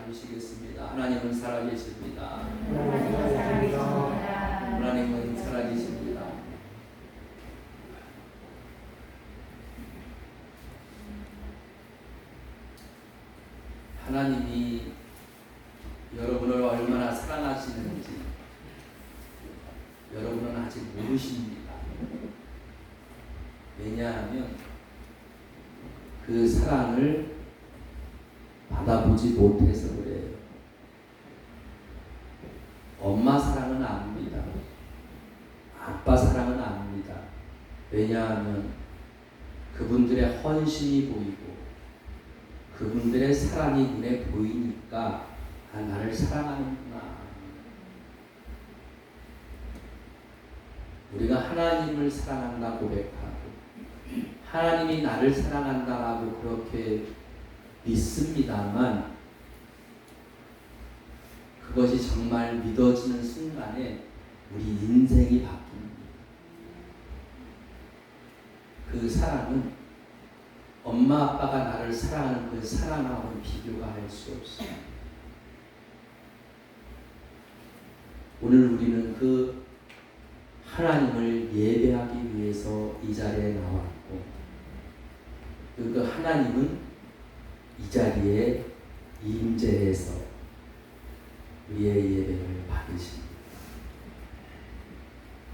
나누시겠습니다. 하나님은 살아계십니다. 하나님은 살아계십니다. 하나님은 살아계십니다. 하나님이 여러분을 얼마나 사랑하시는지 여러분은 아직 모르십니다. 왜냐하면 그 사랑을 받아보지 못해서 그래요. 엄마 사랑은 압니다. 아빠 사랑은 압니다. 왜냐하면 그분들의 헌신이 보이고 그분들의 사랑이 눈에 보이니까 아, 나를 사랑하는구나. 우리가 하나님을 사랑한다 고백하고 하나님이 나를 사랑한다라고 그렇게 믿습니다만 그것이 정말 믿어지는 순간에 우리 인생이 바뀝니다. 그 사랑은 엄마 아빠가 나를 사랑하는 그 사랑하고는 비교가 할 수 없어요. 오늘 우리는 그 하나님을 예배하기 위해서 이 자리에 나왔고 그 하나님은 이 자리에 임재해서 우리의 예배를 받으십니다.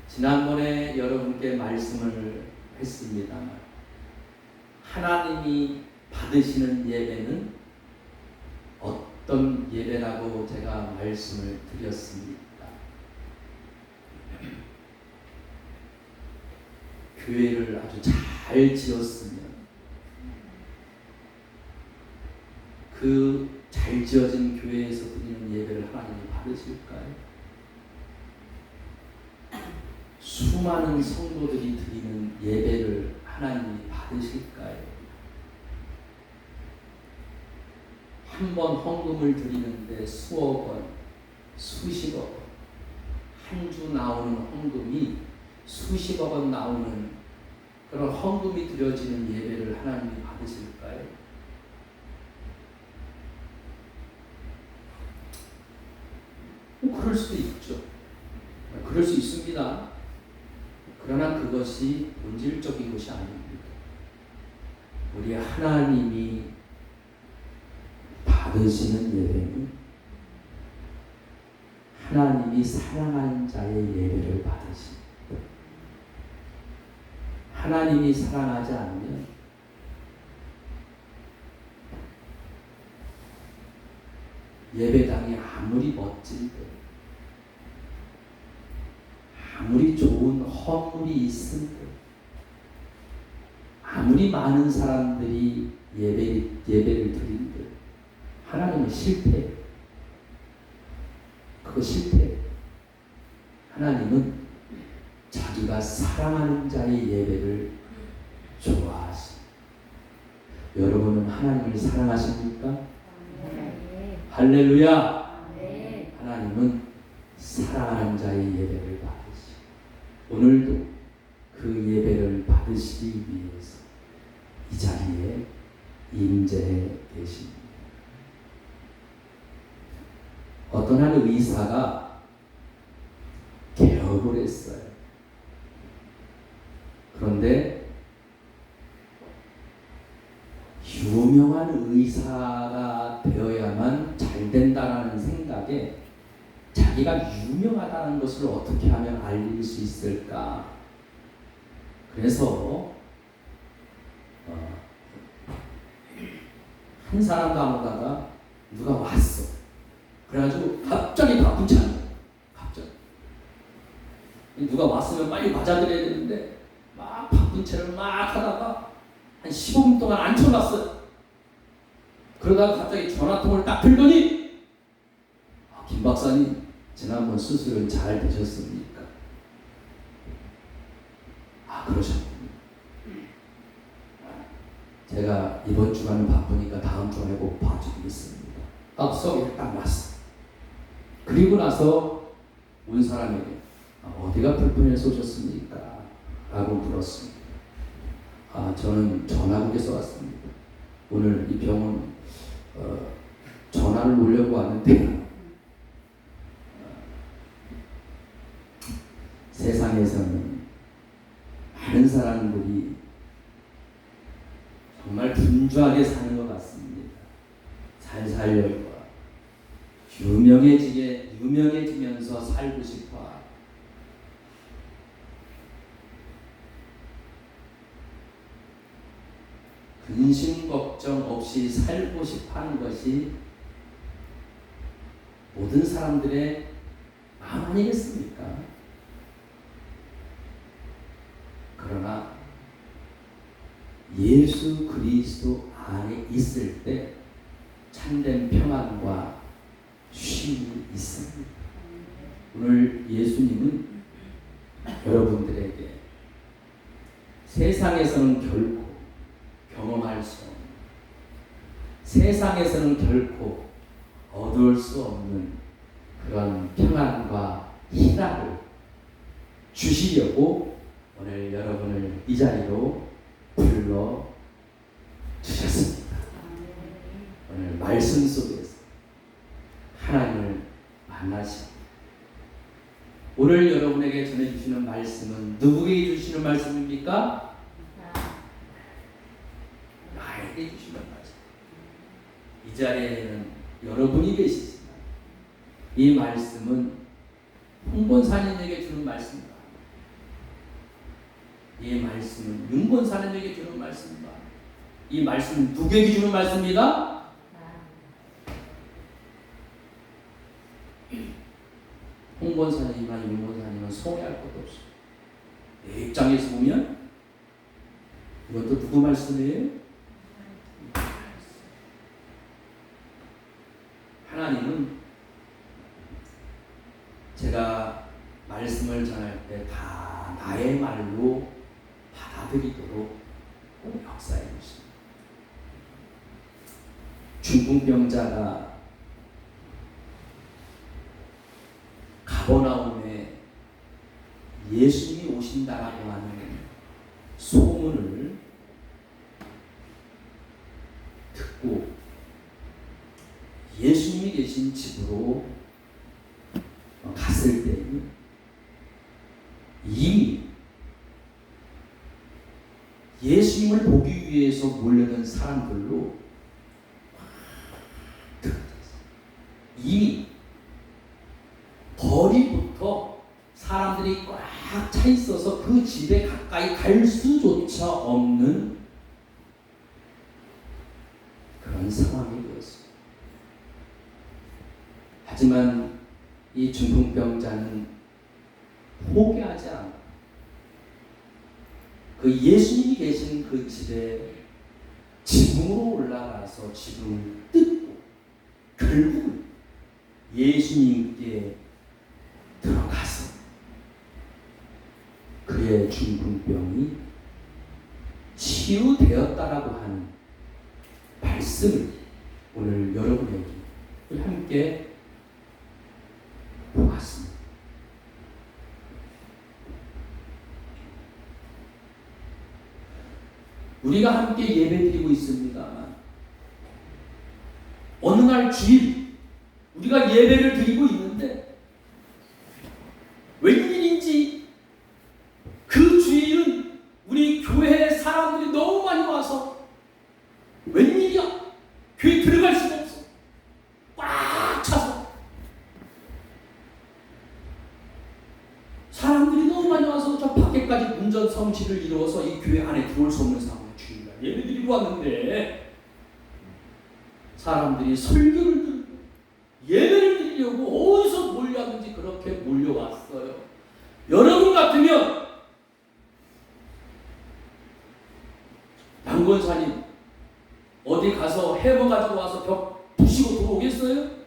지난번에 여러분께 말씀을 했습니다만 하나님이 받으시는 예배는 어떤 예배라고 제가 말씀을 드렸습니다. 교회를 아주 잘 지었으면 그 잘 지어진 교회에서 드리는 예배를 하나님이 받으실까요? 수많은 성도들이 드리는 예배를 하나님이 받으실까요? 한 번 헌금을 드리는데 수억 원, 수십억 원, 한 주 나오는 헌금이 수십억 원 나오는 그런 헌금이 드려지는 예배를 하나님이 받으실까요? 그럴 수도 있죠. 그럴 수 있습니다. 그러나 그것이 본질적인 것이 아닙니다. 우리 하나님이 받으시는 예배는 하나님이 사랑하는 자의 예배를 받으십니다. 하나님이 사랑하지 않으면 예배당이 아무리 멋진데 아무리 좋은 헌물이 있은데 아무리 많은 사람들이 예배를 드리는데 하나님은 실패. 그거 실패. 하나님은 자기가 사랑하는 자의 예배를 좋아하십니다. 여러분은 하나님을 사랑하십니까? 네. 할렐루야! 네. 하나님은 사랑하는 자의 예배를 받으시고 오늘도 그 예배를 받으시기 위해서 이 자리에 임재해 계십니다. 어떤 한 의사가 개업을 했어요. 그런데 유명한 의사가 되어야만 잘 된다는 생각에 자기가 유명하다는 것을 어떻게 하면 알릴 수 있을까? 그래서 한 사람 가보다가 누가 왔어. 그래가지고 갑자기 바쁜 차는 거야. 갑자기 누가 왔으면 빨리 맞아들여야 되는데 막 바쁜 채를 막 하다가 한 15분 동안 앉혀놨어요. 그러다가 갑자기 전화통을 딱 들더니 김 박사님 지난번 수술은 잘 되셨습니까? 그러셨군요. 제가 이번 주간은 바쁘니까 다음 주간에 꼭 봐주겠습니다. 수업이 딱 왔어. 그리고 나서 온 사람에게 어디가 불편해서 오셨습니까? 라고 물었습니다. 저는 전화국에서 왔습니다. 오늘 이 병원 전화를 놓으려고 하는데 세상에서는 많은 사람들이 정말 분주하게 사는 것 같습니다. 잘 살려고 유명해지면서 살고 싶어. 근심 걱정 없이 살고 싶어 하는 것이 모든 사람들의 마음 아니겠습니까? 그러나 예수 그리스도 안에 있을 때 참된 평안과 쉼이 있습니다. 오늘 예수님은 여러분들에게 세상에서는 결코 경험할 수 없는, 세상에서는 결코 얻을 수 없는 그런 평안과 희락을 주시려고 오늘 여러분을 이 자리로 불러 주셨습니다. 오늘 말씀 속에서 하나님을 만나시고 오늘 여러분에게 전해주시는 말씀은 누구에게 주시는 말씀입니까? 나에게 주시는 말씀. 이 자리에는 여러분이 계시지만 이 말씀은 홍본사님에게 주는 말씀입니다. 이 말씀은 윤본사님에게 주는 말씀입니다. 이 말씀은 누구에게 주는 말씀입니다? 홍본사님이나 윤본사님은 소개할 것도 없어요. 내 입장에서 보면 이것도 누구 말씀이에요? 하나님은 제가 말씀을 전할 때 다 나의 말로 받아들이도록 역사해 주십니다. 중풍병자가 가버나움에 예수님이 오신다라고 하는 소문을 듣고 예수님이 계신 집으로 갔을 때는 이미 예수님을 보기 위해서 몰려든 사람들로 이미 거리부터 사람들이 꽉 차 있어서 그 집에 가까이 갈 수조차 없는 그런 상황이 되었어요. 하지만 이 중풍병자는 포기하지 않고 그 예수님이 계신 그 집에 지붕으로 올라가서 지붕을 뜯고 결국은 예수님께 들어가서 그의 중풍병이 치유되었다라고 하는 말씀을 오늘 여러분에게 함께 보았습니다. 우리가 함께 예배드리고 있습니다만 어느 날 주일 우리가 예배를 드리고 있는데 웬일인지 그 주일은 우리 교회에 사람들이 너무 많이 와서 웬일이야? 교회 들어갈 수가 없어. 꽉 차서 사람들이 너무 많이 와서 저 밖에까지 운전 성실을 이루어서 이 교회 안에 들어올 수 없는 상황에 주일날 예배 드리고 왔는데 사람들이 설교를 듣고 예배를 드리려고 어디서 몰려왔는지 그렇게 몰려왔어요. 여러분 같으면 양권사님 어디 가서 해머 가지고 와서 벽 부시고 들어오겠어요?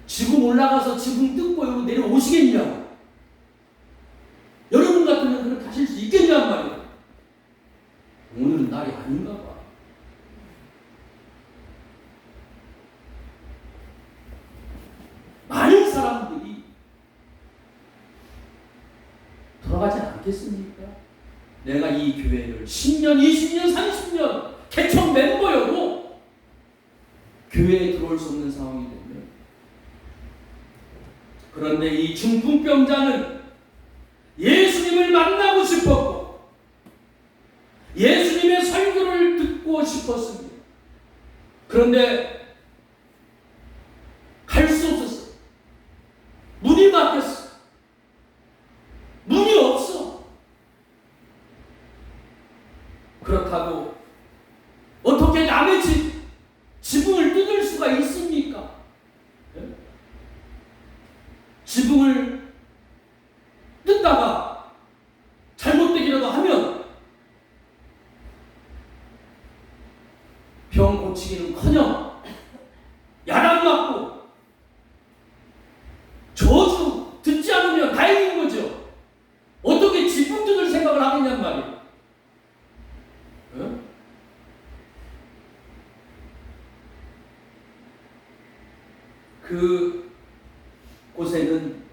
지붕 올라가서 지붕 뜯고 여기 내려오시겠냐고. 여러분 같으면 그렇게 하실 수 있겠냔 말이에요. 오늘은 날이 아닌가 봐. 많은 사람들이 돌아가지 않겠습니까? 내가 이 교회를 10년, 20년, 30년 개척 멤버였고 교회에 들어올 수 없는 상황이 되면, 그런데 이 중풍병자는 예수님을 만나고 싶었고 예수님의 설교를 듣고 싶었습니다. 그런데 갈 수 없었어요. 문이 막혔어. 문이 없어. 그렇다고 어떻게 남의 지붕을 뜯을 수가 있습니까? 네? 지붕을 뜯다가 잘못되기라도 하면 병 고치기는커녕 야단 맞고 저주 듣지 않으면 다행인 거죠. 어떻게 지붕 뜯을 생각을 하겠냔 말이에요. 네? 그 곳에는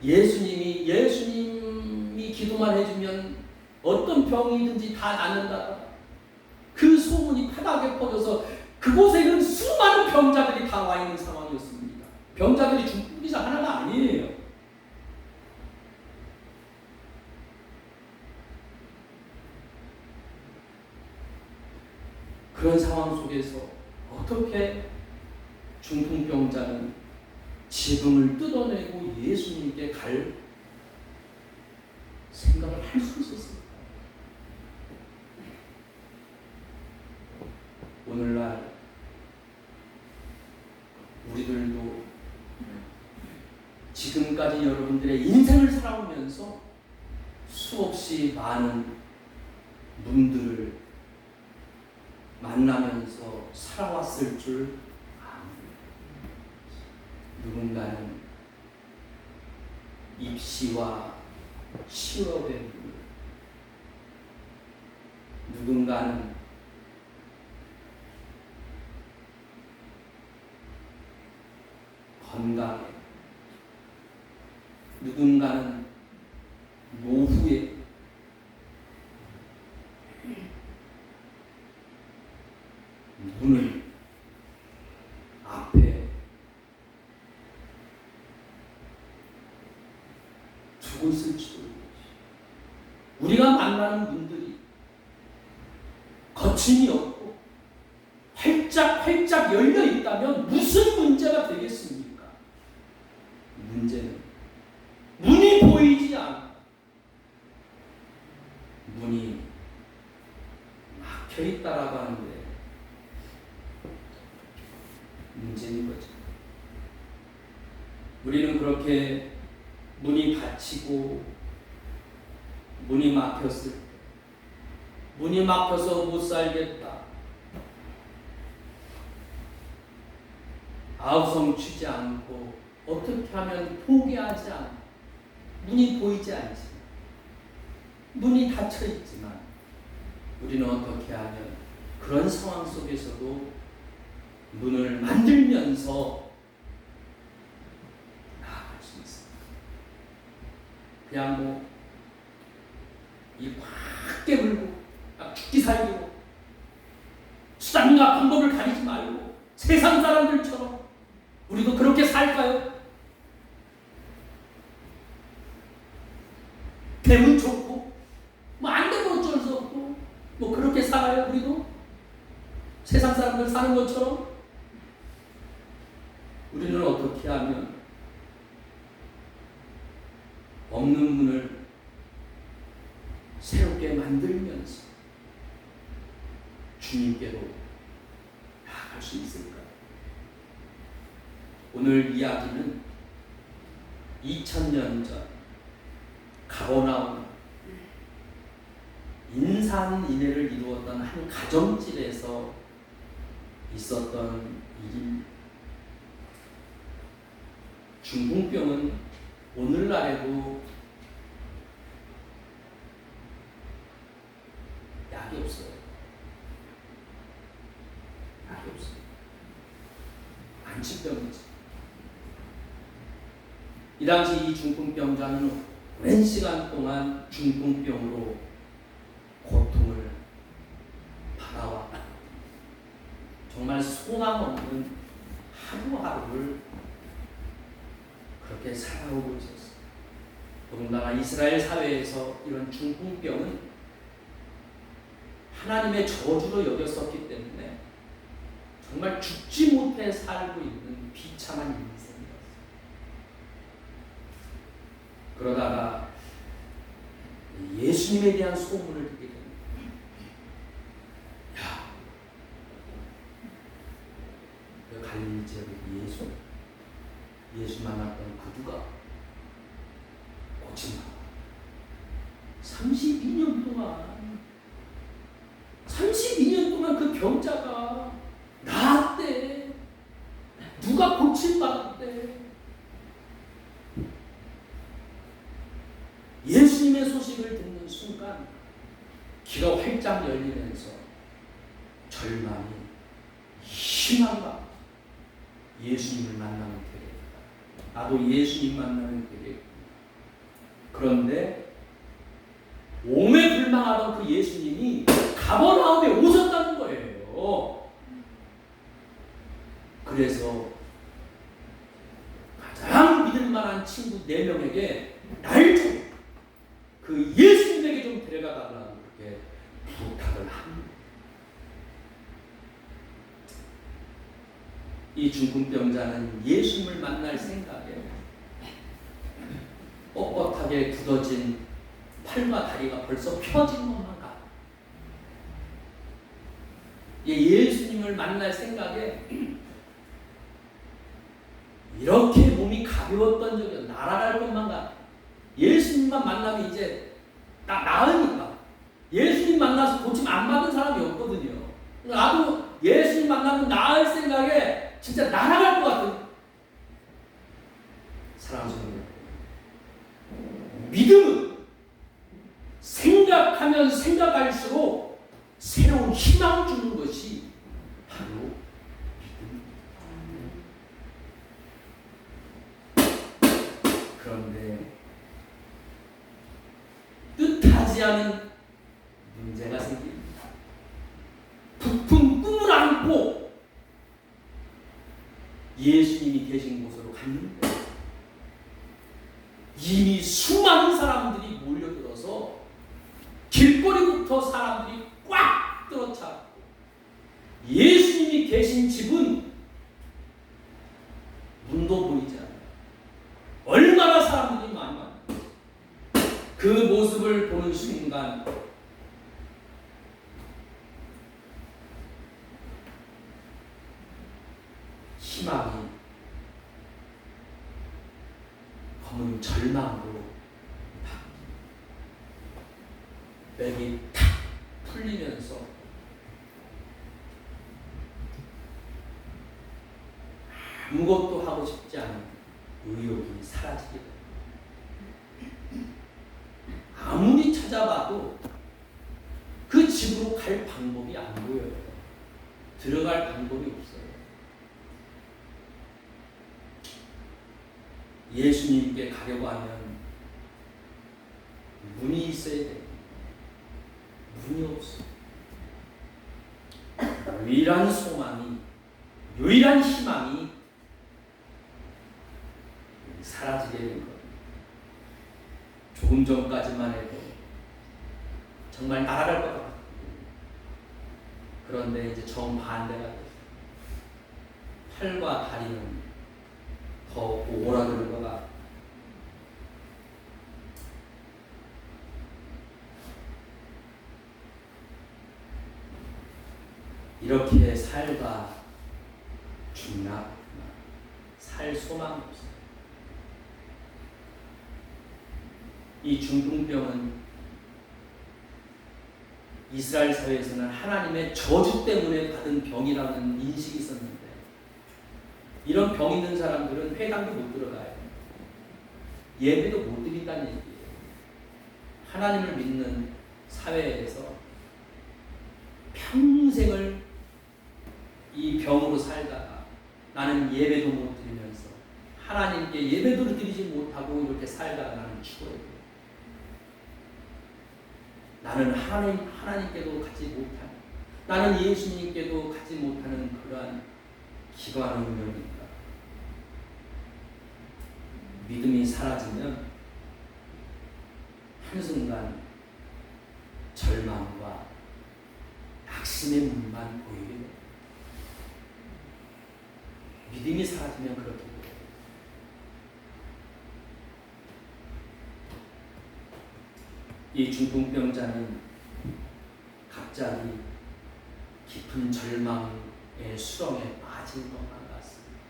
예수님이 기도만 해주면 어떤 병이든지 다 낫는다. 그 소문이 파닥에 퍼져서 그곳에는 수많은 병자들이 다 와 있는 상황이었습니다. 병자들이 중풍기자 하나가 아니에요. 그런 상황 속에서 어떻게 중풍병자는 지붕을 뜯어내고 예수님께 갈 생각을 할 수 있었을까? 오늘날 우리들도 지금까지 여러분들의 인생을 살아오면서 수없이 많은 분들을 만나면서 살아왔을 줄 압니다. 누군가는 입시와 취업의 문, 누군가는 건강에, 누군가는 노후에, 문을 앞에 두고 있을지도 모르지. 우리가 만나는 분들이 거침이 없고 활짝 열려 있다면 무슨 문제가 되겠습니까? 문제는 문이 보이지 않고 문이 막혀 있다라고 하는데 문제인 거죠. 우리는 그렇게 문이 닫히고 문이 막혔을 때, 문이 막혀서 못 살겠다, 아우성 치지 않고 어떻게 하면 포기하지 않고, 문이 보이지 않지만, 문이 닫혀 있지만 우리는 어떻게 하면 그런 상황 속에서도 문을 만들면서 나아갈 수 있습니다. 그냥 이확 깨물고 죽기 살기로 수단과 방법을 가리지 말고 세상 사람들처럼 우리도 그렇게 살까요? 되면 좋고 안 되면 어쩔 수 없고 그렇게 살아요. 우리도 세상 사람들 사는 것처럼. 우리는 어떻게 하면 없는 문을 새롭게 만들면서 주님께로 나아갈 수 있을까요? 오늘 이야기는 2000년 전 가버나움 인산인해를 이루었던 한 가정집에서 있었던 일입니다. 중풍병은 오늘날에도 약이 없어요. 약이 없어요. 안치병이지. 이 당시 이 중풍병자는 오랜 시간 동안 중풍병으로 고통을 받아왔다. 정말 소망 없는 하루하루를 그렇게 살아오고 있었어요. 더군다나 이스라엘 사회에서 이런 중풍병은 하나님의 저주로 여겼었기 때문에 정말 죽지 못해 살고 있는 비참한 인생이었어요. 그러다가 예수님에 대한 소문을 듣게 됩니다. 야, 그 갈릴리 지역의 예수 만났던 그 누가 고친다. 32년 동안 그 병자가 나았대. 누가 고침받았대. 예수님의 소식을 듣는 순간 귀가 활짝 열리면서 절망이, 희망과 예수님을 만나면 되겠다. 나도 예수님 만나면 되겠다. 그런데 오매불망하던 그 예수님이 가버나움에 오셨다는 거예요. 그래서 가장 믿을 만한 친구 4명에게 날 좀 그 예수님에게 좀 데려가 달라고 그렇게 부탁을 합니다. 이 중풍병자는 예수님을 만날 생각에 뻣뻣하게 굳어진 팔과 다리가 벌써 펴진 것만 같아. 예수님을 만날 생각에 이렇게 몸이 가벼웠던 적이 날아갈 것만 같아. 예수님만 만나면 이제 나으니까. 예수님 만나서 고침 안 받은 사람이 없거든요. 나도 예수님 만나면 나을 생각에 진짜 날아갈 것 같은. 사랑하는 여러분, 믿음은 생각하면 생각할수록 새로운 희망을 주는 것이 바로 믿음. 그런데 뜻하지 않은 문제가 생깁니다. 부푼 꿈을 안고 예수님이 계신 곳으로 갔는데 이미 수많은 사람들이 몰려들어서 길거리부터 사람들이 꽉 들어찼고 예수님이 계신 집은 문도 보이지 않아요. 얼마나 사람들이 많이 왔는지. 그 모습을 보는 순간 희망이 검은 절망으로 맥이 탁 풀리면서 아무것도 하고 싶지 않은 의욕이 사라지게 됩니다. 아무리 찾아봐도 그 집으로 갈 방법이 안 보여요. 들어갈 방법이 없어요. 예수님께 가려고 하면 문이 있어야 돼요. 문이 없어요. 유일한 소망이, 유일한 희망이 사라지게 된 거예요. 조금 전까지만 해도 정말 날아갈 것 같아요. 그런데 이제 정반대가 됐어요. 팔과 다리는 더 오그라드는 것 같아요. 이렇게 살다 죽나? 살 소망이 없어요. 이 중풍병은 이스라엘 사회에서는 하나님의 저주 때문에 받은 병이라는 인식이 있었는데 이런 병 있는 사람들은 회당도 못 들어가요. 예배도 못 드린다는 얘기예요. 하나님을 믿는 사회에서 평생을 이 병으로 살다가 나는 예배도 못 드리면서 하나님께 예배도 드리지 못하고 이렇게 살다가 나는 죽어야 돼요. 나는 하나님께도 가지 못한 나는 예수님께도 가지 못하는 그러한 기관한 운명입니다. 믿음이 사라지면 한순간 절망과 낙심의 문만 보이게 됩니다. 믿음이 사라지면 그렇게 돼요. 이 중풍병자는 갑자기 깊은 절망의 수렁에 빠진 것만 같습니다.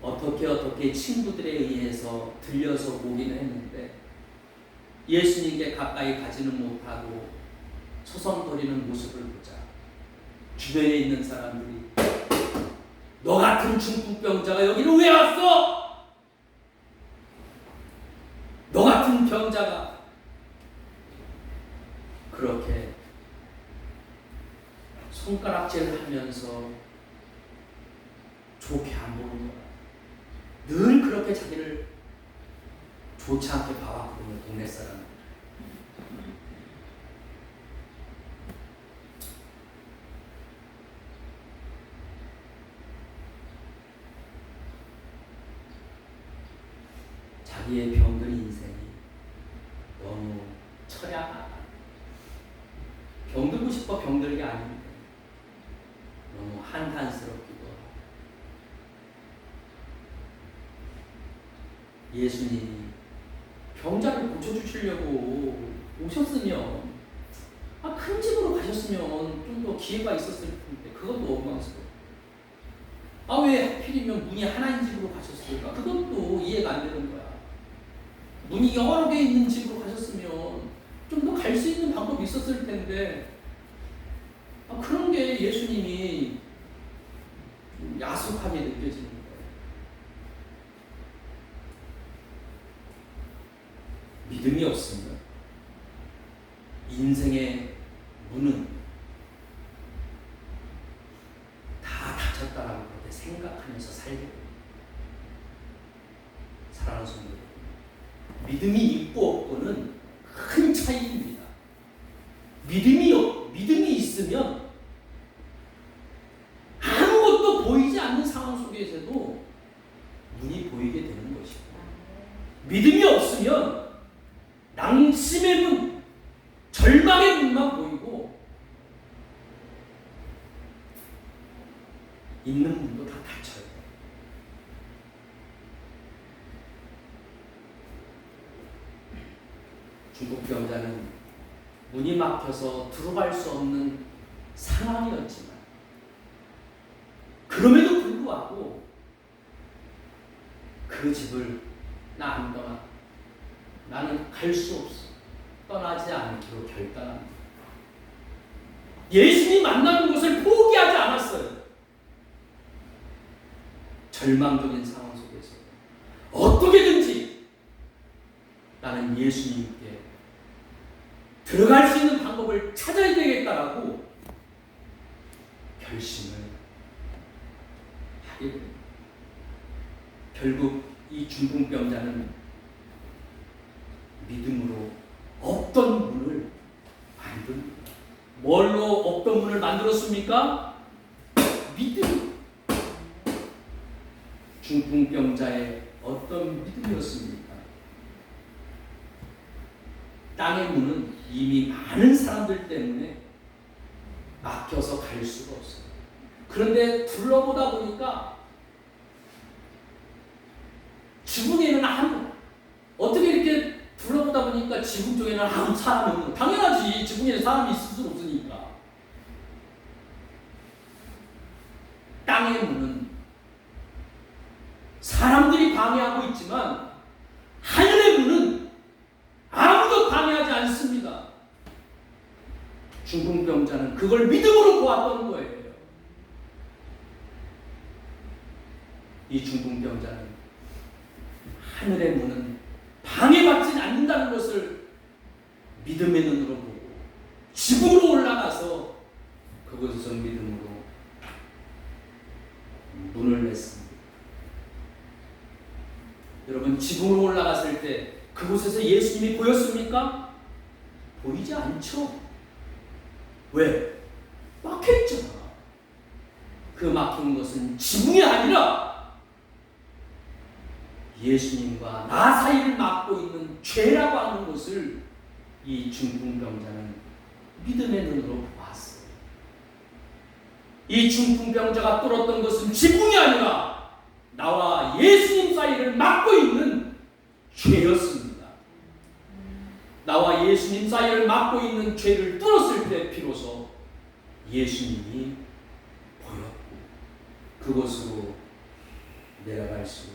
어떻게 친구들에 의해서 들려서 오기는 했는데 예수님께 가까이 가지는 못하고 서성거리는 모습을 보자 주변에 있는 사람들이 너 같은 중풍병자가 여기를 왜 왔어? 너 같은 병자가 그렇게 손가락질을 하면서 좋게 안 보는 거야. 늘 그렇게 자기를 좋지 않게 봐왔거든요, 동네 사람들. 자기의 병든 인생이 너무 처량하다. 병들고 싶어 병들게 아닌데 너무 한탄스럽기도 하고. 예수님이 병자를 고쳐주시려고 오셨으면 큰 집으로 가셨으면 좀 더 기회가 있었을 텐데 그것도 엉망스러워. 왜 하필이면 문이 하나인 집으로 가셨을까? 그것도 이해가 안 되는 거야. 문이 여러 개 있는 집으로 가셨으면 좀 더 갈 수 있는 방법이 있었을 텐데 그런 게 예수님이 좀 야속하게 느껴지는 거예요. 믿음이 없으면 인생의 문은 다 닫혔다라고 그렇게 생각하면서 살게 됩니다. 사랑하는 성도 여러분, 믿음이 있고 없고는 큰 차이입니다. 믿음이 있으면 아무것도 보이지 않는 상황 속에서도 문이 보이게 되는 것입니다. 믿음이 없으면 낙심의 문, 절망의 문만 보이고 있는 문도 다 닫혀요. 중풍병자는 문이 막혀서 들어갈 수 없는 상황이었지만 그럼에도 불구하고 그 집을 나 안 떠나. 나는 갈 수 없어. 떠나지 않기로 결단합니다. 예수님 만나는 것을 포기하지 않았어요. 절망적인 상황 속에서 어떻게든지 나는 예수님께 들어갈 수 있는 방법을 찾아야 되겠다라고 결심을 하게 됩니다. 결국 이 중풍병자는 믿음으로 없던 문을 만듭니다. 뭘로 없던 문을 만들었습니까? 믿음. 중풍병자의 어떤 믿음이었습니까? 땅의 문은 이미 많은 사람들 때문에 막혀서 갈 수가 없어요. 그런데 둘러보다 보니까 지붕에는 어떻게 이렇게 둘러보다 보니까 지붕 쪽에는 아무 사람이 없는 거예요. 당연하지. 지붕에는 사람이 있을 수 없으니까. 땅의 문은 사람들이 방해하고 있지만 하늘의 문은 아무도 방해하지 않습니다. 중풍병자는 그걸 믿음으로 보았던 거예요. 이 중풍병자는 하늘의 문은 방해받지 않는다는 것을 믿음의 눈으로 보고 지붕으로 올라가서 그곳에서 믿음으로 문을 냈습니다. 여러분, 지붕으로 올라갔을 때 그곳에서 예수님이 보였습니까? 보이지 않죠. 왜? 그 막힌 것은 지붕이 아니라 예수님과 나 사이를 막고 있는 죄라고 하는 것을 이 중풍병자는 믿음의 눈으로 보았어요. 이 중풍병자가 뚫었던 것은 지붕이 아니라 나와 예수님 사이를 막고 있는 죄였습니다. 나와 예수님 사이를 막고 있는 죄를 뚫었을 때 비로소 예수님이 보였고 그곳으로 내려갈 수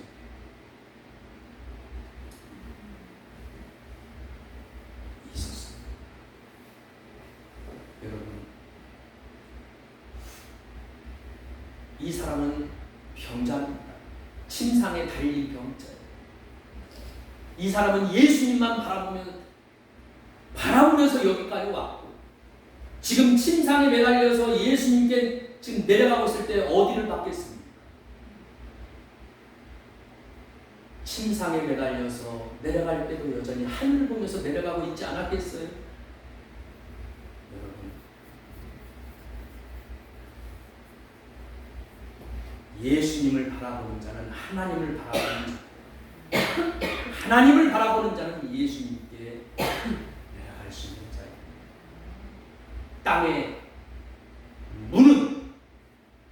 있었습니다. 여러분, 이 사람은 병자입니다. 침상에 달린 병자예요. 이 사람은 예수님만 바라보면서 여기까지 왔고 지금 침상에 매달려서 예수님께 지금 내려가고 있을 때 어디를 받겠습니까? 침상에 매달려서 내려갈 때도 여전히 하늘을 보면서 내려가고 있지 않았겠어요? 여러분, 예수님을 바라보는 자는 하나님을 바라보는 자, 하나님을 바라보는 자는 예수님께 내려갈 수 있는 자입니다. 땅에 문은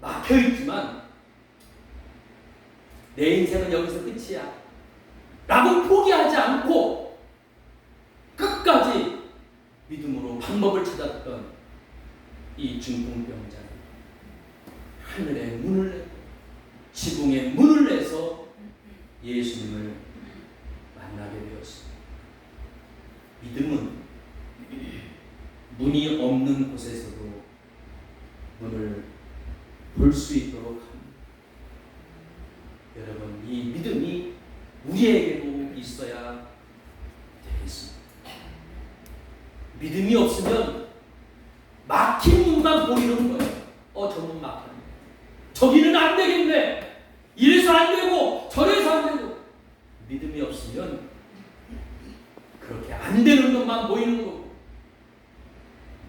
막혀있지만 내 인생은 여기서 끝이야 라고 포기하지 않고 끝까지 믿음으로 방법을 찾았던 이 중풍병자는 하늘의 문을 내고 지붕의 문을 내서 예수님을 만나게 되었습니다. 믿음은 문이 없는 곳에서도 문을 볼 수 있도록 합니다. 여러분, 이 믿음이 우리에게도 있어야 되겠습니다. 믿음이 없으면 막힌 문만 보이는 거예요. 저 문 막혔네. 저기는 안 되겠네. 이래서 안 되고 저래서 안 되고. 믿음이 없으면 그렇게 안 되는 것만 보이는 거고,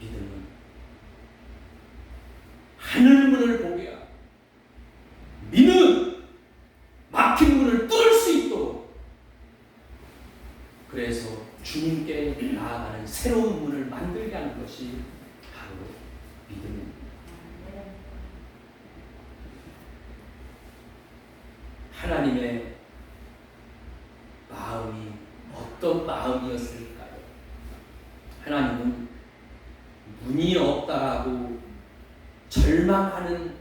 믿음은 하늘문을 보게 하고 믿음은 막힌 문을 뚫을 수 있도록, 그래서 주님께 나아가는 새로운 문을 만들게 하는 것이 바로 믿음입니다. 하나님의 마음이 어떤 마음이었을까요? 하나님은 문이 없다라고 절망하는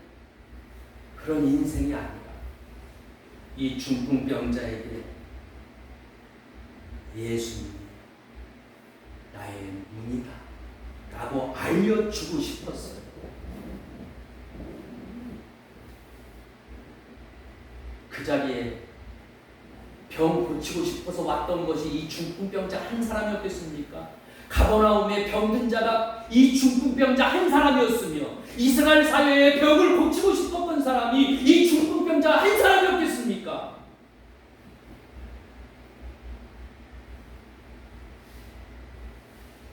그런 인생이 아니라 이 중풍병자에게 예수님이 나의 문이다 라고 알려주고 싶었어요. 그 자리에 병 고치고 싶어서 왔던 것이 이 중풍병자 한 사람이었겠습니까? 가버나움의 병든 자가 이 중풍병자 한 사람이었으며 이스라엘 사회의 병을 고치고 싶었던 사람이 이 중풍병자 한 사람이었겠습니까?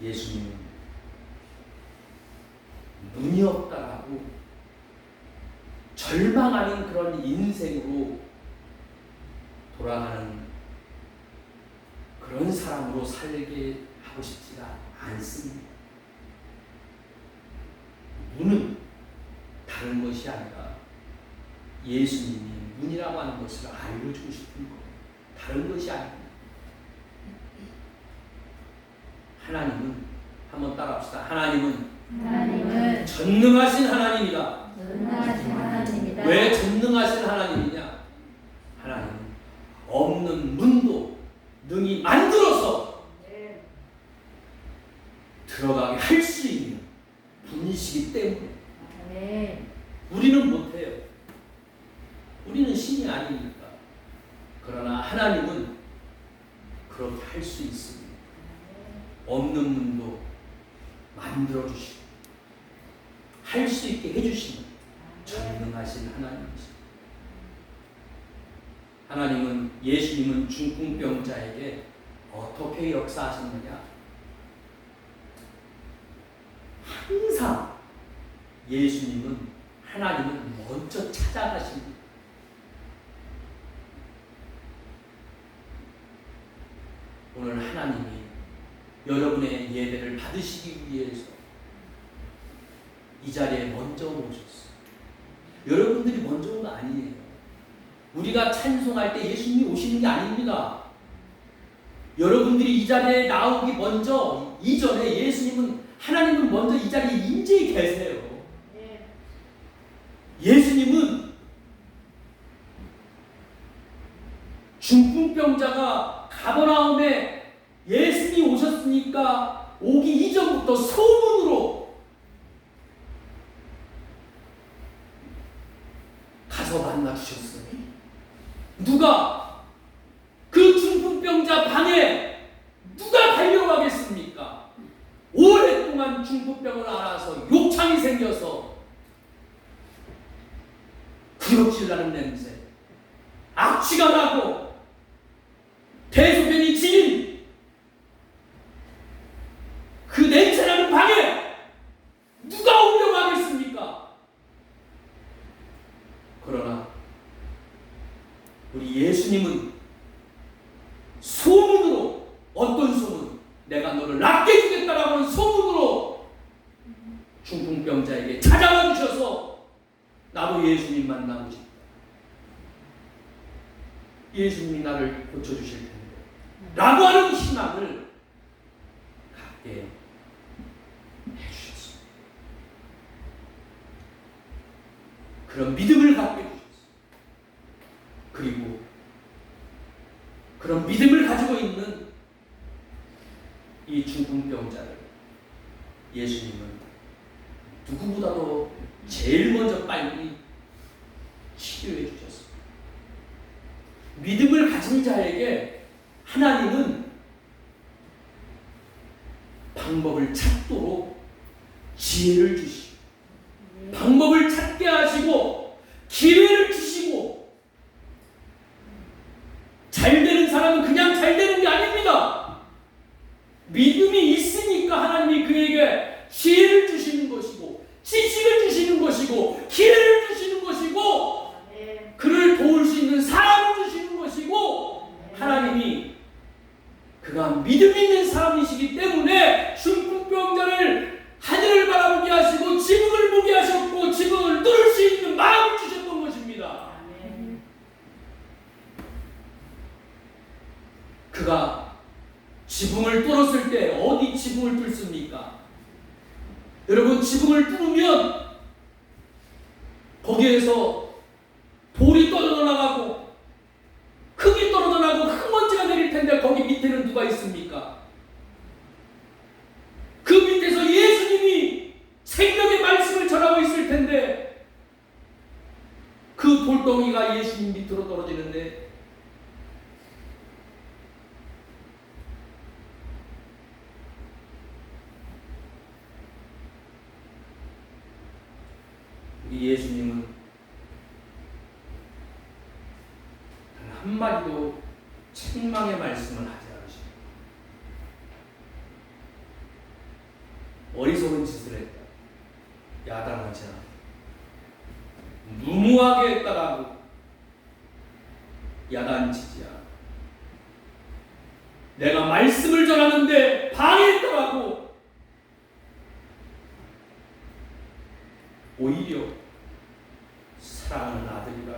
예수님은 눈이 없다라고 절망하는 그런 인생으로 돌아가는 그런 사람으로 살게 하고 싶지가 않습니다. 문은 다른 것이 아니라 예수님이 문이라고 하는 것을 알려주고 싶은 거예요. 다른 것이 아닙니다. 하나님은, 한번 따라합시다. 하나님은 전능하신 하나님이다. 전능하신 하나님이다. 왜 전능하신 하나님이냐? 하나님은 없는 문도 능히 만들어서 들어가게 할 수 있는 분이시기 때문에 네. 우리는 못해요. 우리는 신이 아니니까. 그러나 하나님은 그렇게 할 수 있습니다. 없는 문도 만들어주시고 할 수 있게 해주시는 전능하신 하나님이십니다. 하나님은, 예수님은 중풍병자에게 어떻게 역사하셨느냐? 항상 예수님은 하나님은 먼저 찾아가십니다. 오늘 하나님이 여러분의 예배를 받으시기 위해서 이 자리에 먼저 오셨어요. 여러분들이 먼저 온 거 아니에요. 우리가 찬송할 때 예수님이 오시는 게 아닙니다. 여러분들이 이 자리에 나오기 먼저 이전에 예수님은 하나님은 먼저 이 자리에 임재해 계세요. 예수님은 중풍병자가 가버나움에 예수님이 오셨으니까 오기 이전부터 소문으로 가서 만나 주셨어요. 누가 그 중풍병자 방에 누가 달려가겠습니까? 오랫동안 중풍병을 앓아서 욕창이 생겨서 구역질 나는 냄새, 악취가 나고 대소변이 지닌 그 냄새나는 방에 누가 오려고 하겠습니까? 그러나 우리 예수님은 소문으로, 어떤 소문? 내가 너를 낫게 해주겠다라고 하는 소문으로 중풍병자에게 찾아와 주셔서 나도 예수님 만나고 싶다. 예수님이 나를 고쳐주실 텐데 라고 하는 희망을 갖게 해주셨습니다. 그런 믿음을 갖게 해주셨습니다. 그리고 그런 믿음을 가지고 있는 이 중풍병자를 예수님은 누구보다도 제일 먼저 빨리 치료해 주셨습니다. 믿음을 가진 자에게 하나님은 방법을 찾도록 지혜를 주시고 방법을 찾게 하시고 기회를 주시고 잘 되는 사람은 그냥 잘 되는 게 아닙니다. 믿음이 있으니까 하나님이 그에게 지혜를 주시는 것이고 지식을 주시는 것이고 기회를 주시는 것이고 그를 도울 수 있는 사람을 주시는 것이고 하나님이 그가 믿음 있는 사람이시기 때문에 중풍병자를 하늘을 바라보게 하시고 지붕을 보게 하셨고 지붕을 뚫을 수 있는 마음을 주셨던 것입니다. 그가 지붕을 뚫었을 때 어디 지붕을 뚫습니까? 여러분, 지붕을 뚫으면 거기에서 돌이 떨어져 나가고 흙이 떨어져 나가고 흙먼지가 내릴 텐데 거기 밑에는 누가 있습니까? 그 밑에서 예수님이 생명의 말씀을 전하고 있을 텐데 그 돌덩이가 예수님 밑으로 떨어지는데 이 예수님은 단 한마디도 책망의 말씀을 하지 않으십니다. 어리석은 짓을 했다. 야단하지 않았다. 무모하게 했다라고 야단치지 않았다. 내가 말씀을 전하는데 방해했다라고 오히려 사랑하는 아들이라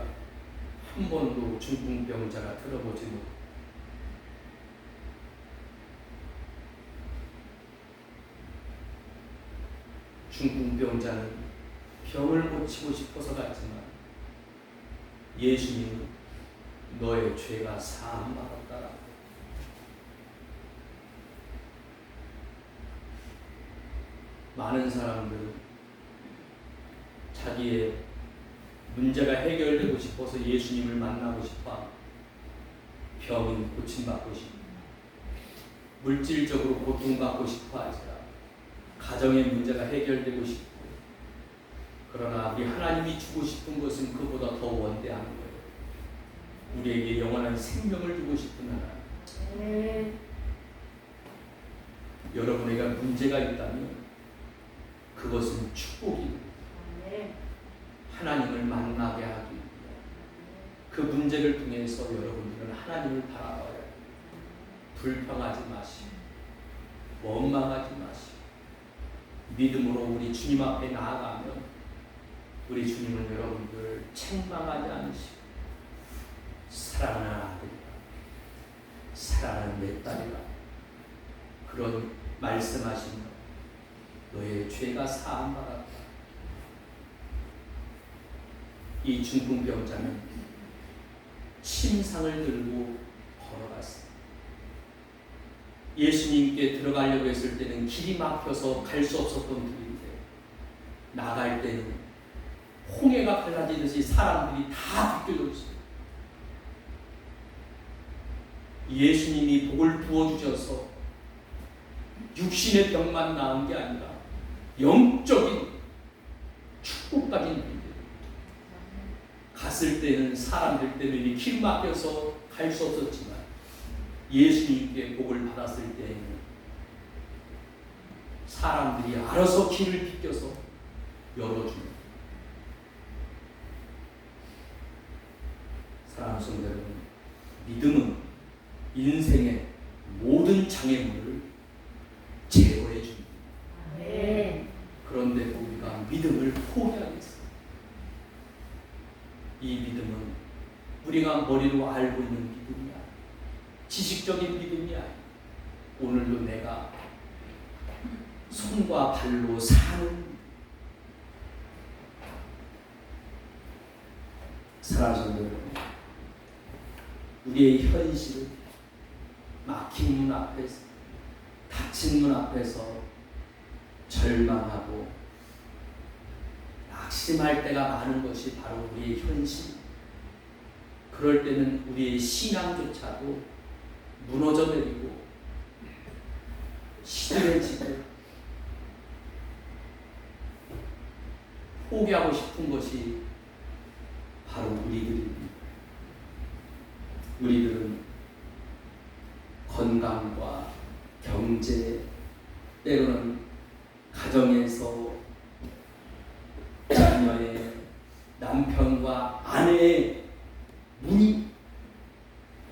한 번도 중풍병자가 들어보지 못했다. 중풍병자는 병을 고치고 싶어서 갔지만 예수님은 너의 죄가 사함받았다라. 많은 사람들은 자기의 문제가 해결되고 싶어서 예수님을 만나고 싶어 병은 고침받고 싶고 물질적으로 고통받고 싶어 하지라 가정의 문제가 해결되고 싶고 그러나 우리 하나님이 주고 싶은 것은 그보다 더 원대한 거예요. 우리에게 영원한 생명을 주고 싶은 하나님. 여러분에게 문제가 있다면 그것은 축복입니다. 문제를 통해서 여러분들은 하나님을 바라봐야 해요. 불평하지 마시고 원망하지 마시고 믿음으로 우리 주님 앞에 나아가면 우리 주님은 여러분들을 책망하지 않으시고 사랑하는 아들이다, 사랑하는 내 딸이다, 그런 말씀하시면 너의 죄가 사함받았다. 이 중풍병자는 침상을 들고 걸어갔습니다. 예수님께 들어가려고 했을 때는 길이 막혀서 갈 수 없었던 길인데 나갈 때는 홍해가 갈라지듯이 사람들이 다 비껴줬어요. 예수님이 복을 부어주셔서 육신의 병만 나은 게 아니라 영적인 축복까지 누리게 갔을 때는 사람들 때문에 길 막혀서 갈 수 없었지만 예수님께 복을 받았을 때에는 사람들이 알아서 길을 비껴서 열어줍니다. 사랑하는 성도 여러분, 믿음은 인생의 모든 장애물을 제거해 줍니다. 아멘. 그런데 우리가 믿음을 포기하겠어요. 이 믿음은 우리가 머리로 알고 있는 믿음이 아니야. 지식적인 믿음이 아니야. 오늘도 내가 손과 발로 사는 사랑하는 여러분, 우리의 현실은 막힌 문 앞에서, 닫힌 문 앞에서 절망하고 낙심할 때가 많은 것이 바로 우리의 현실. 그럴 때는 우리의 신앙조차도 무너져 내리고 시들해지고 포기하고 싶은 것이 바로 우리들입니다. 우리들은 건강과 경제, 때로는 가정에서 자녀의 남편과 아내의 문이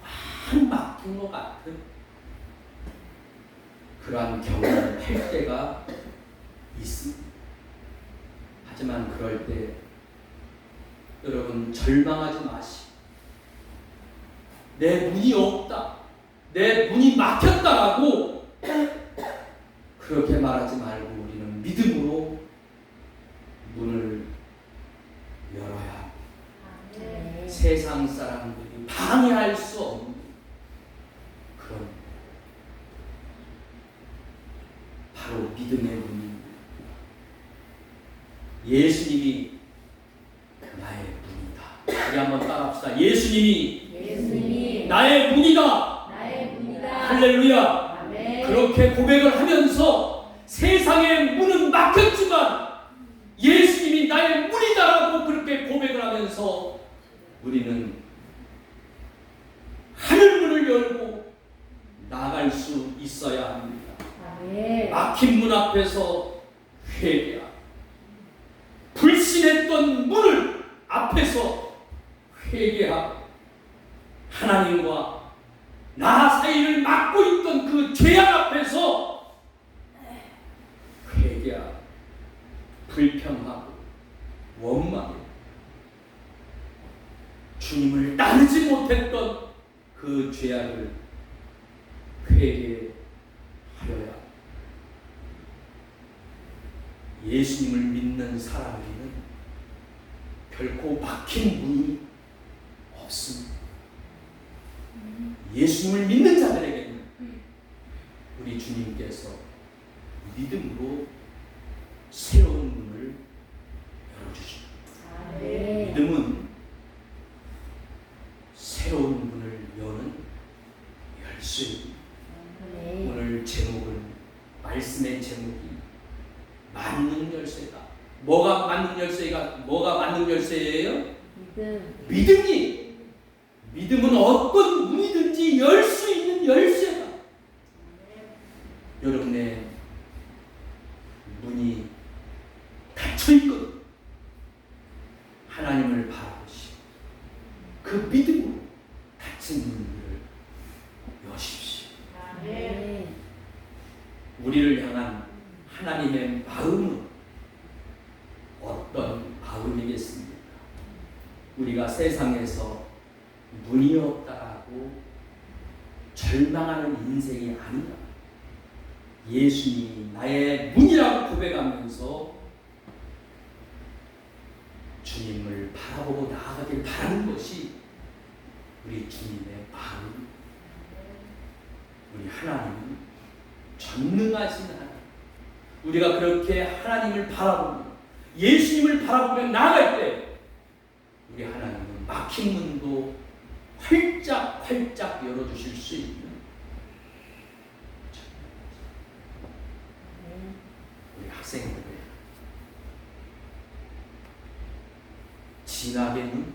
확 막힌 것 같은 그러한 경험을 할 때가 있습니다. 하지만 그럴 때 여러분 절망하지 마시고 내 문이 없다, 내 문이 막혔다라고 그렇게 말하지 말고 우리는 믿음으로 문을 열어야 합니다. 세상 사람들이 방해할 수 없는 그런 바로 믿음의 문입니다. 예수님이 나의 문이다. 우리 한번 따라합시다. 예수님이 나의 문이다. 할렐루야. 아멘. 그렇게 고백을 하면서 세상의 문은 막혔지만 예수님이 나의 문이다라고 그렇게 고백을 하면서 우리는 하늘 문을 열고 나갈 수 있어야 합니다. 아멘. 막힌 문 앞에서 회개하고 불신했던 문을 앞에서 회개하고 하나님과 나 사이를 막고 있던 그 죄악 앞에서 회개하고 불평하고 원망하고 주님을 따르지 못했던 그 죄악을 회개하여야 예수님을 믿는 사람에게는 결코 막힌 문이 없습니다. 예수님을 믿는 자들에게는 우리 주님께서 믿음으로 새로운 문을 열어주십니다. 아멘. 믿음은 새로운 문을 여는 열쇠입니다. 아멘. 오늘 제목은 말씀의 제목이 만능 열쇠다. 뭐가 만능 열쇠예요? 믿음. 믿음은 어떤 문이든지 열 수 있는 열쇠다. 여러분의 문이 닫혀 있거든. 하나님을 바라보시고 그 믿음으로 우리가 세상에서 문이 없다라고 절망하는 인생이 아니라 예수님이 나의 문이라고 고백하면서 주님을 바라보고 나아가길 바라는 것이 우리 주님의 마음. 우리 하나님은 전능하신 하나님. 우리가 그렇게 하나님을 바라보며 예수님을 바라보며 나아갈 때 우리 하나님은 막힌 문도 활짝 열어주실 수 있는 우리 학생들의 진학의 문,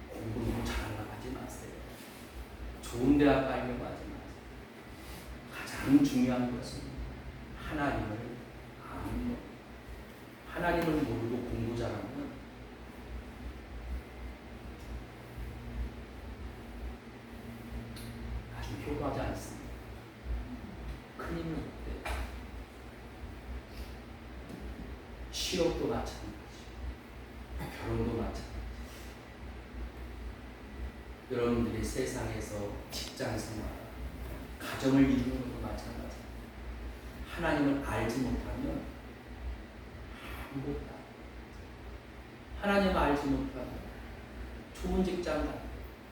공부 너무 잘하려고 하지 마세요. 좋은 대학 가려고 하지 마세요. 가장 중요한 것은 하나님을 아는 것. 하나님을 모르고 공부 잘하면 아주 효과하지 않습니다. 큰 힘은 없대. 취업도 마찬가지, 결혼도 마찬가지. 여러분들이 세상에서 직장 생활, 가정을 이루는 것도 마찬가지. 하나님을 알지 못하면 아무것도 안 돼. 하나님을 알지 못하면 좋은 직장 가고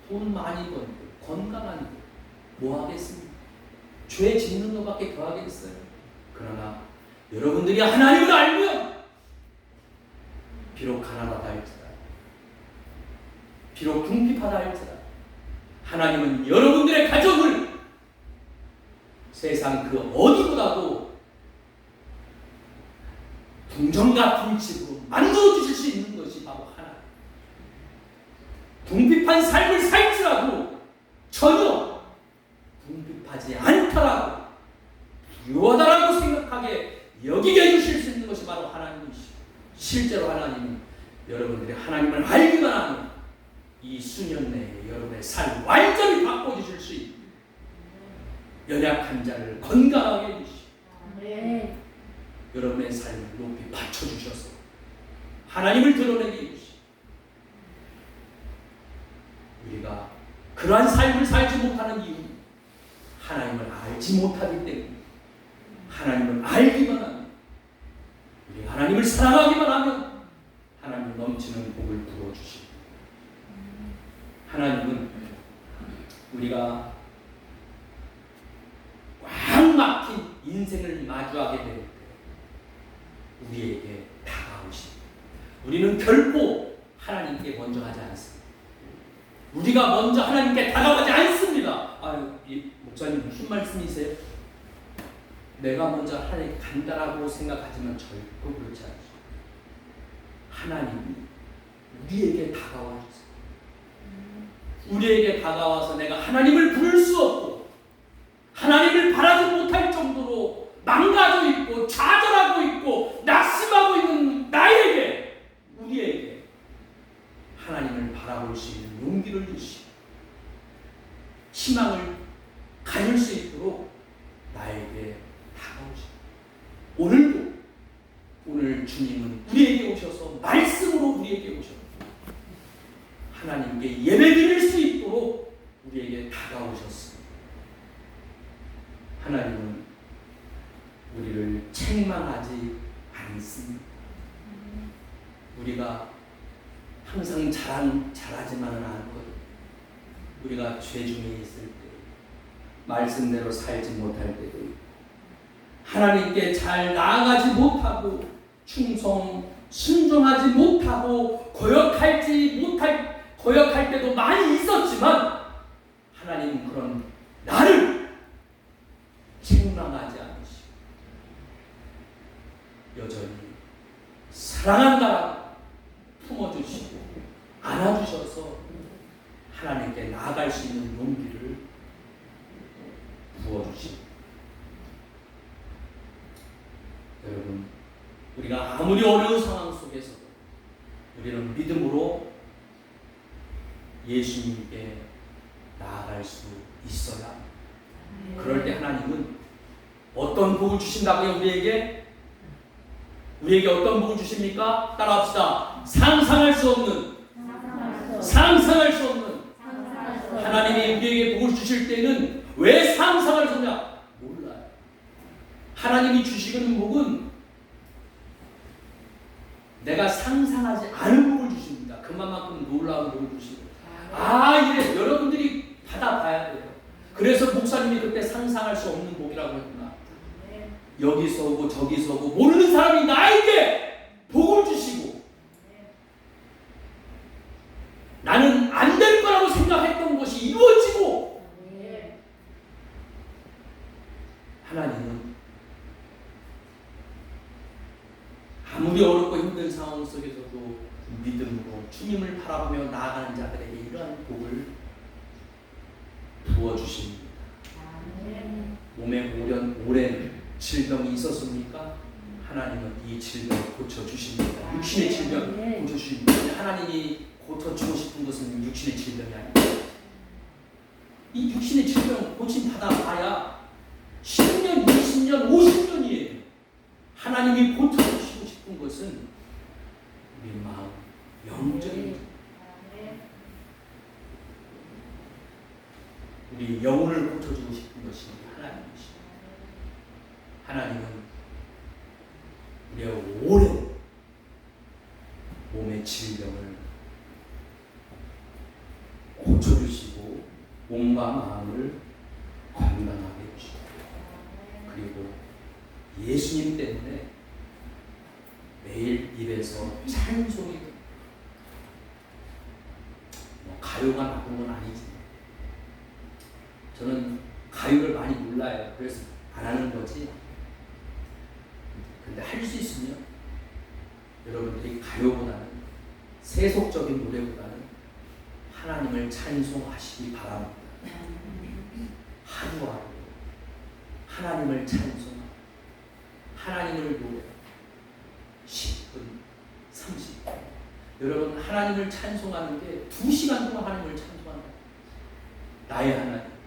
돈 많이 벌고 건강한 뭐 하겠습니까? 죄 짓는 것밖에 더 하겠어요. 그러나 여러분들이 하나님을 알면 비록 가난하다 할지라도 비록 궁핍하다 할지라도 하나님은 여러분들의 가정을 세상 그 어디보다도 궁정 같은 집으로 만들어 주실 수 있는 것이 바로 하나님. 궁핍한 삶을 살지라도 전혀 궁핍하지 않다라고 부유하다라고 생각하게 여기게 해주실 수 있는 것이 바로 하나님이시죠. 실제로 하나님은 여러분들이 하나님을 알기만 하면 이 수년 내에 여러분의 삶을 완전히 바꿔주실 수 있는 연약한 자를 건강하게 해주시고 네. 여러분의 삶을 높이 받쳐주셔서 하나님을 드러내게 해주시고 우리가 그러한 삶을 살지 못하는 이유는 하나님을 알지 못하기 때문에 하나님을 알기만 하면 우리 하나님을 사랑하기만 하면 하나님은 넘치는 복을 부어주시고 하나님은 우리가 꽉 막힌 인생을 마주하게 될 때 우리에게 다가오시고 우리는 결코 하나님께 먼저 가지 않습니다. 우리가 먼저 하나님께 다가가지 않습니다. 이 목사님 무슨 말씀이세요? 내가 먼저 하나님께 간다라고 생각하지만 절대 그렇지 않죠. 하나님이 우리에게 다가와 주세요. 우리에게 다가와서 내가 하나님을 부를 수 없고 하나님을 바라지 못할 정도로 망가져 있고 좌절하고 있고 낙심하고 있는 나에게 우리에게 하나님을 바라볼 수 있는 용기를 주시고 희망을 가질 수 있도록 나에게 다가오시고 오늘 주님은 우리에게 오셔서 말씀으로 우리에게 오셔서 하나님께 예배드릴 수 있도록 우리에게 다가오셨습니다. 하나님은 우리를 책망하지 않습니다. 우리가 항상 잘하지만은 않거든요. 우리가 죄 중에 있을 때 말씀대로 살지 못할 때도 있고 하나님께 잘 나아가지 못하고 순종하지 못하고 고역할 때도 많이 있었지만 하나님은 그런 나를 책망하지 않으시고 여전히 사랑한다라고 품어주시고 안아주셔서 하나님께 나아갈 수 있는 용기를 부어주시고 여러분 우리가 아무리 어려운 상황 속에서도 우리는 믿음으로 예수님께 나아갈 수 있어야 합니다. 그럴 때 하나님은 어떤 복을 주신다고요? 우리에게 우리에게 어떤 복을 주십니까? 따라합시다. 상상할 수 없는 하나님이 우리에게 복을 주실 때는 왜 상상할 수 없냐? 몰라요. 하나님이 주시는 복은 내가 상상하지 않은 복을 주십니다. 그만큼 놀라운 복을 주십니다. 이래 여러분들이 받아봐야 돼요. 그래서 목사님이 그때 상상할 수 없는 복이라고 했구나. 여기서 오고 저기서 오고 모르는 사람이 나에게 복을 주시고 나는 안 될 거라고 생각했던 것이 이루어지고 하나님은 아무리 어렵고 힘든 상황 속에서도 믿음으로 주님을 바라보며 나아가는 자들에게 이러한 복을 부어주십니다. 몸에 오랜 질병이 있었습니까? 하나님은 이 질병을 고쳐주십니다. 육신의 질병 고쳐주십니다. 하나님이 고쳐주고 싶은 것은 육신의 질병이 아닙니다. 이 육신의 질병 고침 받아봐야 10년, 20년, 50년이에요. 하나님이 고쳐주시고 싶은 것은 우리 마음, 영적인 우리 영혼을 고쳐주고 싶은 것이 하나님이십니다. 하나님은 우리의 오랜 몸의 질병을 고쳐주시고 몸과 마음을 건강하게 해주시고 그리고 예수님 때문에 매일 입에서 찬송이 가요가 나쁜 건 아니지. 저는 가요를 많이 몰라요. 그래서 안 하는 거지. 근데 할 수 있으면 여러분들이 가요보다는 세속적인 노래보다는 하나님을 찬송하시기 바랍니다. 하루하루 하나님을 찬송하고 하나님을 노래 10분, 30분 여러분 하나님을 찬송하는 게 2시간 동안 하나님을 찬송하는 거예요. 나의 하나님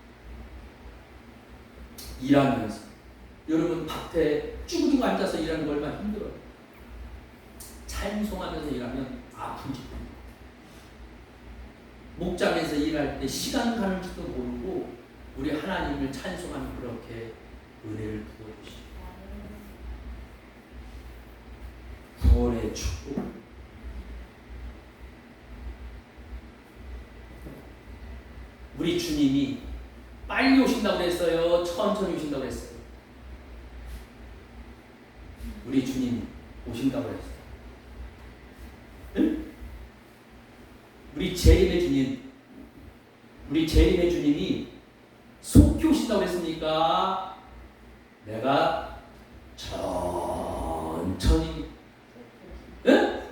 일하면서 여러분 밭에 쭈그리고 앉아서 일하는 거 얼마나 힘들어요. 찬송하면서 일하면 아픈지 목장에서 일할 때 시간 가는 줄도 모르고 우리 하나님을 찬송하면 그렇게 은혜를 부어주시고 구원의 축복 우리 주님이 빨리 오신다고 그랬어요? 천천히 오신다고 그랬어요? 우리 주님이 오신다고 그랬어요. 응? 우리 재림의 주님이 속히 오신다고 했습니까? 내가 천천히 응?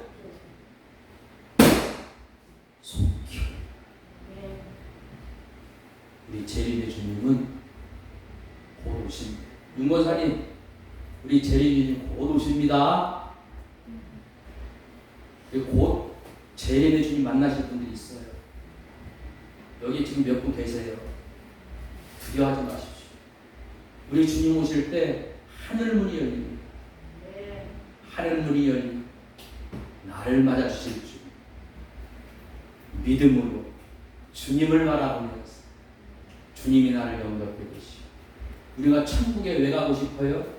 속히 우리 재림의 주님은 곧 오십니다. 윤건사님 우리 재림의 주님 곧 오십니다. 곧 재림의 주님 만나실 분들이 있어요. 여기 지금 몇 분 계세요. 두려워하지 마십시오. 우리 주님 오실 때 하늘문이 열립니다. 하늘문이 열리고 나를 맞아주실 주 믿음으로 주님을 바라보면서 주님이 나를 영접해 계시오. 우리가 천국에 왜 가고 싶어요?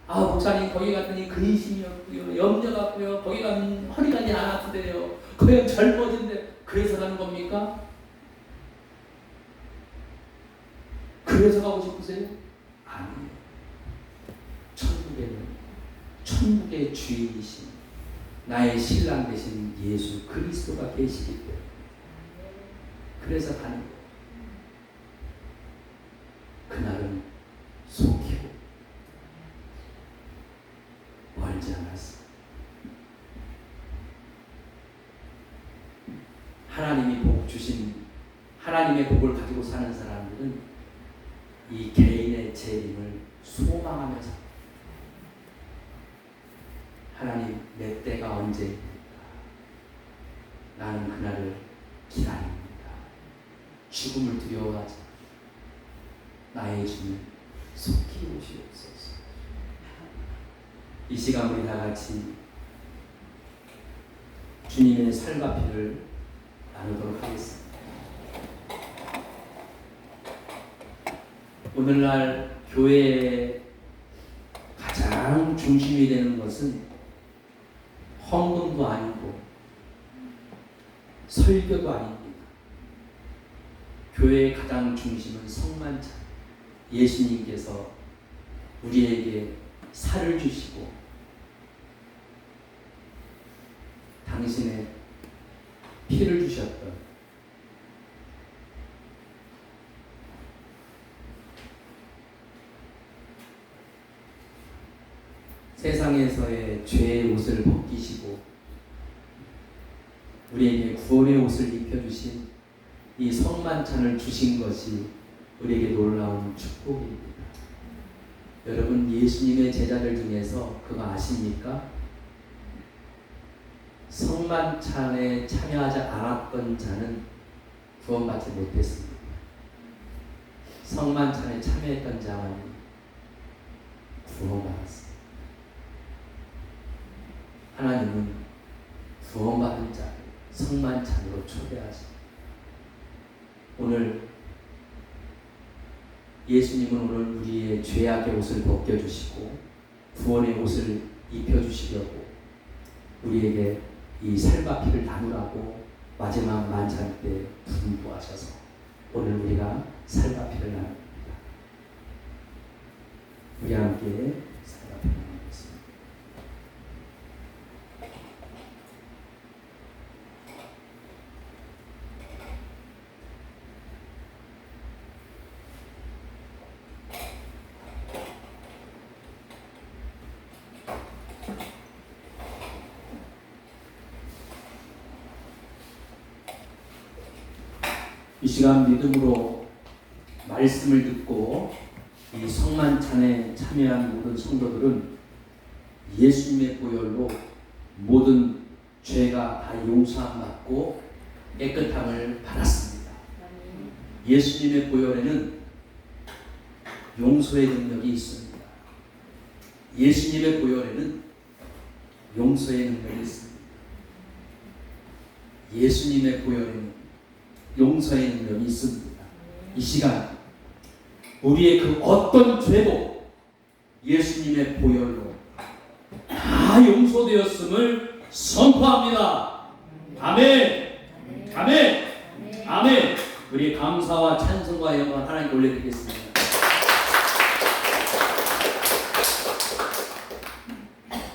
목사님 거기 갔더니 근심이 없고요, 염려가 없고요, 거기 가면 허리가 안 아프대요, 거기 가면 젊어진대. 그래서 가는 겁니까? 그래서 가고 싶으세요? 아니에요. 천국에는 천국의 주인이신 나의 신랑 되신 예수 그리스도가 계시기 때문에 그래서 가는 거예요. 그날은 속히 멀지 않았어. 하나님이 복 주신 하나님의 복을 가지고 사는 사람들은 이 개인의 재림을 소망하면서 하나님 내 때가 언제입니까? 나는 그날을 기다립니다. 죽음을 두려워하지 나의 주님 속히 오시옵소서. 이 시간 우리 다 같이 주님의 살과 피를 나누도록 하겠습니다. 오늘날 교회의 가장 중심이 되는 것은 헌금도 아니고 설교도 아닙니다. 교회의 가장 중심은 성만찬. 예수님께서 우리에게 살을 주시고 당신의 피를 주셨던 세상에서의 죄의 옷을 벗기시고 우리에게 구원의 옷을 입혀주신 이 성만찬을 주신 것이 우리에게 놀라운 축복입니다. 여러분, 예수님의 제자들 중에서 그거 아십니까? 성만찬에 참여하지 않았던 자는 구원받지 못했습니다. 성만찬에 참여했던 자만이 구원받았습니다. 하나님은 구원받은 자를 성만찬으로 초대하십니다. 오늘 예수님은 오늘 우리의 죄악의 옷을 벗겨주시고 구원의 옷을 입혀주시려고 우리에게 이 살과 피를 나누라고 마지막 만찬 때 분부하셔서 오늘 우리가 살과 피를 나눕니다. 우리 함께 살과 피를 나누겠습니다. 이 시간 믿음으로 말씀을 듣고 이 성만찬에 참여한 모든 성도들은 예수님의 보혈로 모든 죄가 다 용서함 받고 깨끗함을 받았습니다. 예수님의 보혈에는 용서의 능력이 있습니다. 예수님의 보혈에는 용서의 능력이 있습니다. 예수님의 보혈에는 용서의 능력이 있습니다. 이 시간 우리의 그 어떤 죄도 예수님의 보혈로 다 용서되었음을 선포합니다. 아멘. 아멘. 아멘. 우리 감사와 찬송과 영광 하나님께 올려드리겠습니다.